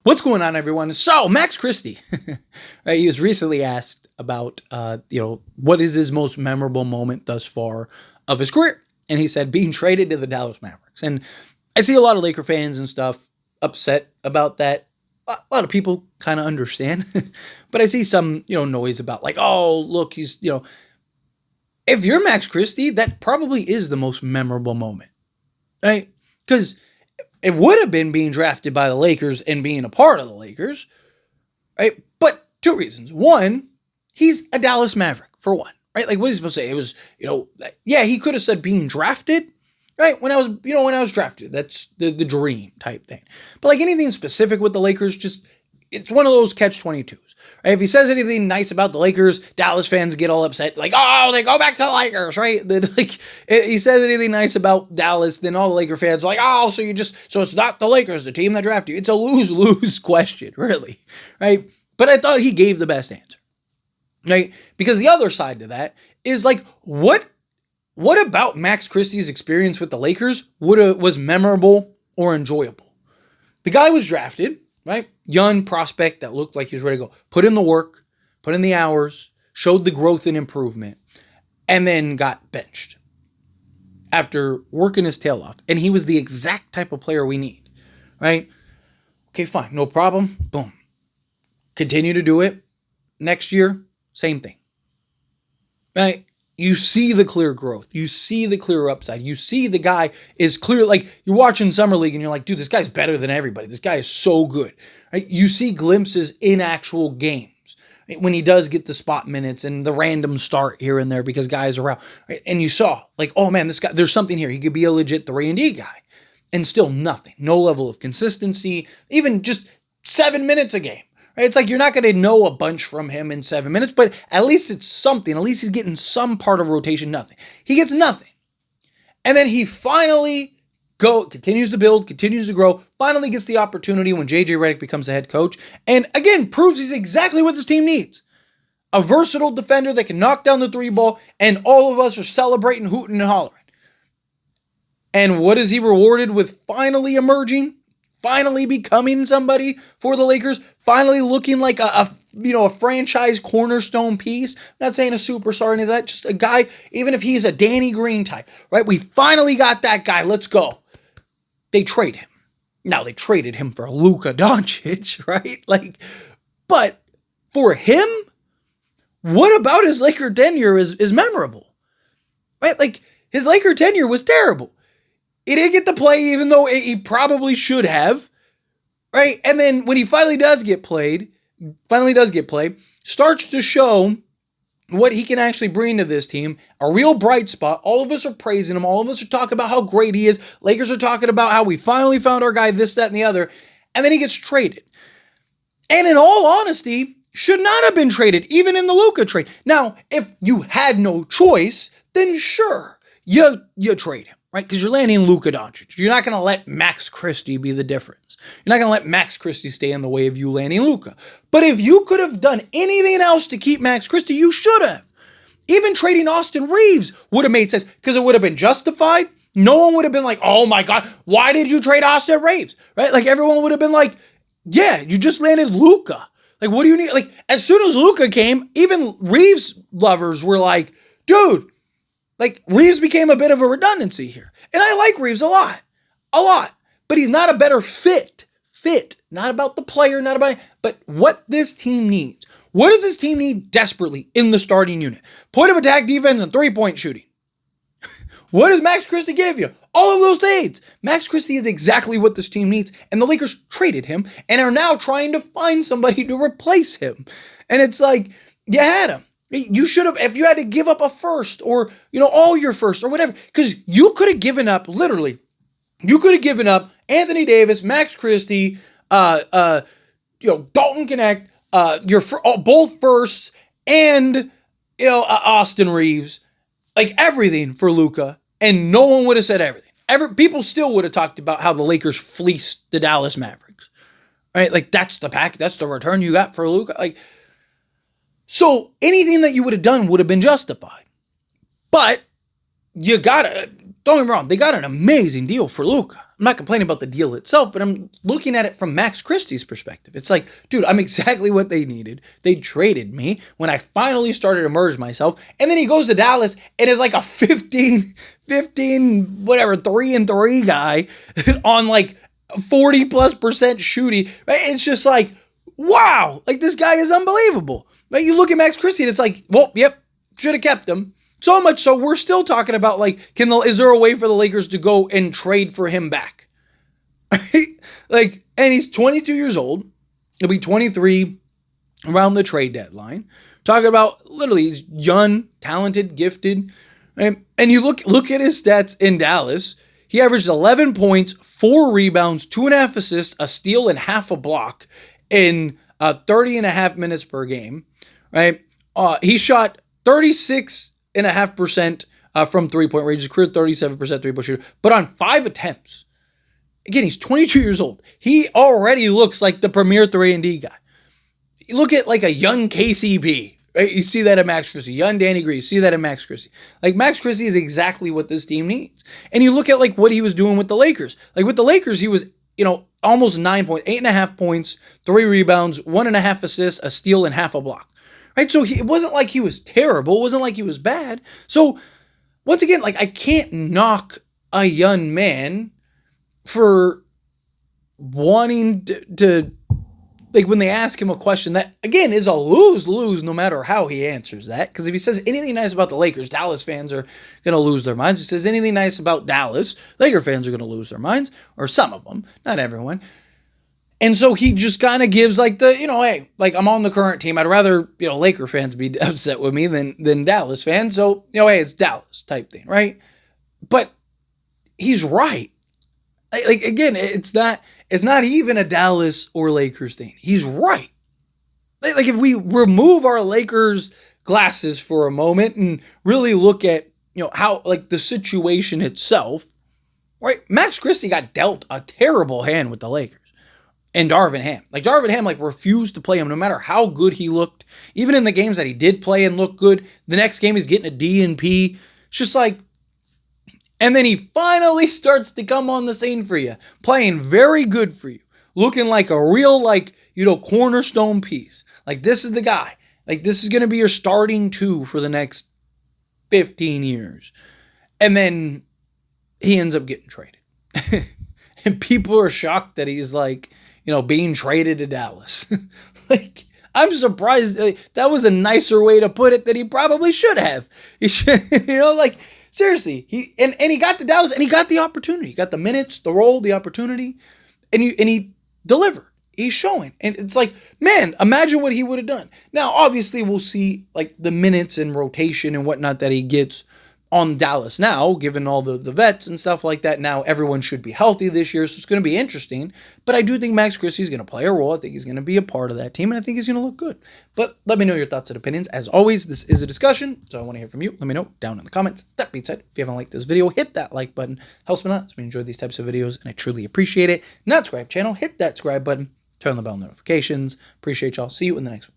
What's going on, everyone? So, Max Christie, right? He was recently asked about, what is his most memorable moment thus far of his career, and he said being traded to the Dallas Mavericks. And I see a lot of Laker fans and stuff upset about that. A lot of people kind of understand, but I see some, noise about like, oh, look, he's, if you're Max Christie, that probably is the most memorable moment, right? Because it would have been being drafted by the Lakers and being a part of the Lakers, right? But two reasons. One, he's a Dallas Maverick, for one, right? Like, what is he supposed to say? It was, he could have said being drafted, right? When I was drafted, that's the dream type thing. But like anything specific with the Lakers, it's one of those catch-22s. Right? If he says anything nice about the Lakers, Dallas fans get all upset, like, oh, they go back to the Lakers, right? Then, he says anything nice about Dallas, then all the Laker fans are like, oh, so it's not the Lakers, the team that drafted you. It's a lose-lose question, really, right? But I thought he gave the best answer, right? Because the other side to that is like, what about Max Christie's experience with the Lakers was memorable or enjoyable? The guy was drafted, right? Young prospect that looked like he was ready to go. Put in the work, put in the hours, showed the growth and improvement, and then got benched after working his tail off. And he was the exact type of player we need, right? Okay, fine, no problem. Boom. Continue to do it. Next year, same thing, right? You see the clear growth. You see the clear upside. You see the guy is clear. Like, you're watching Summer League and you're like, dude, this guy's better than everybody. This guy is so good. Right? You see glimpses in actual games, right? When he does get the spot minutes and the random start here and there because guys are around. Right? And you saw, like, oh man, this guy, there's something here. He could be a legit 3-and-D guy. And still nothing. No level of consistency. Even just 7 minutes a game. Right? It's like you're not going to know a bunch from him in 7 minutes, but at least it's something. At least he's getting some part of rotation, nothing. He gets nothing. And then he finally continues to build, continues to grow, finally gets the opportunity when J.J. Redick becomes the head coach, and again, proves he's exactly what this team needs. A versatile defender that can knock down the three ball, and all of us are celebrating, hooting, and hollering. And what is he rewarded with finally emerging? Finally becoming somebody for the Lakers, finally looking like a franchise cornerstone piece. I'm not saying a superstar or any of that, just a guy, even if he's a Danny Green type, right? We finally got that guy. Let's go. They trade him. Now, they traded him for Luka Doncic, right? But for him, what about his Laker tenure is memorable, right? Like, his Laker tenure was terrible. He didn't get to play even though he probably should have, right? And then when he finally does get played, starts to show what he can actually bring to this team, a real bright spot. All of us are praising him. All of us are talking about how great he is. Lakers are talking about how we finally found our guy, this, that, and the other. And then he gets traded. And in all honesty, should not have been traded, even in the Luka trade. Now, if you had no choice, then sure, you trade him. Right? Because you're landing Luka Doncic. You're not going to let Max Christie be the difference. You're not going to let Max Christie stay in the way of you landing Luka. But if you could have done anything else to keep Max Christie, you should have. Even trading Austin Reeves would have made sense because it would have been justified. No one would have been like, oh my God, why did you trade Austin Reeves? Right? Like, everyone would have been like, yeah, you just landed Luka. Like, what do you need? Like, as soon as Luka came, even Reeves lovers were like, dude, like, Reeves became a bit of a redundancy here. And I like Reeves a lot. But he's not a better fit. Not about the player, but what this team needs. What does this team need desperately in the starting unit? Point of attack defense and three-point shooting. What does Max Christie give you? All of those things. Max Christie is exactly what this team needs. And the Lakers traded him and are now trying to find somebody to replace him. And it's like, you had him. You should have, if you had to give up a first or, all your first or whatever, because you could have given up, literally, Anthony Davis, Max Christie, Dalton Connect, both firsts and, Austin Reeves, like everything for Luka, and no one would have said everything. People still would have talked about how the Lakers fleeced the Dallas Mavericks, right? Like, that's the return you got for Luka. Like, so anything that you would have done would have been justified. But don't get me wrong, they got an amazing deal for Luka. I'm not complaining about the deal itself, but I'm looking at it from Max Christie's perspective. It's like, dude, I'm exactly what they needed. They traded me when I finally started to merge myself. And then he goes to Dallas and is like a 15, whatever, 3-3 guy on like 40+% shooting. Right? It's just like, wow, like this guy is unbelievable. Right? You look at Max Christie and it's like, well, yep, should have kept him. So much so we're still talking about like, is there a way for the Lakers to go and trade for him back? Like, and he's 22 years old. He'll be 23 around the trade deadline. Talking about literally he's young, talented, gifted. And you look at his stats in Dallas. He averaged 11 points, 4 rebounds, 2.5 assists, a steal, and half a block in 30.5 minutes per game. Right? He shot 36.5% from three-point range. His career 37% three-point shooter, but on 5 attempts. Again, he's 22 years old. He already looks like the premier 3-and-D guy. You look at like a young KCP. Right? You see that in Max Christie. Young Danny Green. You see that in Max Christie. Like Max Christie is exactly what this team needs. And you look at like what he was doing with the Lakers. Like with the Lakers, he was, almost 9 points, 8.5 points, 3 rebounds, 1.5 assists, a steal, and half a block. Right? So it wasn't like he was terrible. It wasn't like he was bad. So once again, like I can't knock a young man for wanting to like when they ask him a question that, again, is a lose-lose no matter how he answers that. Because if he says anything nice about the Lakers, Dallas fans are going to lose their minds. If he says anything nice about Dallas, Laker fans are going to lose their minds. Or some of them, not everyone. And so he just kind of gives like the, hey, like I'm on the current team. I'd rather, Laker fans be upset with me than Dallas fans. So, hey, it's Dallas type thing, right? But he's right. Like again, it's not even a Dallas or Lakers thing. He's right. Like if we remove our Lakers glasses for a moment and really look at, how like the situation itself, right? Max Christie got dealt a terrible hand with the Lakers and Darvin Ham. Like Darvin Ham refused to play him no matter how good he looked. Even in the games that he did play and look good, the next game he's getting a D&P. It's just like, and then he finally starts to come on the scene for you, playing very good for you, looking like a real, cornerstone piece. Like, this is the guy. Like, this is going to be your starting 2 for the next 15 years. And then he ends up getting traded. And people are shocked that he's, being traded to Dallas. I'm surprised. That was a nicer way to put it than he probably should have. He should, seriously, he got to Dallas and he got the opportunity. He got the minutes, the role, the opportunity, and he delivered. He's showing. And it's like, man, imagine what he would have done. Now, obviously, we'll see the minutes and rotation and whatnot that he gets on Dallas now, given all the vets and stuff like that. Now, everyone should be healthy this year, so it's going to be interesting. But I do think Max Christie is going to play a role. I think he's going to be a part of that team, and I think he's going to look good. But let me know your thoughts and opinions. As always, this is a discussion, so I want to hear from you. Let me know down in the comments. That being said, if you haven't liked this video, hit that like button. Helps me a lot. It's me enjoy these types of videos, and I truly appreciate it. Not subscribe channel, hit that subscribe button. Turn on the bell notifications. Appreciate y'all. See you in the next one.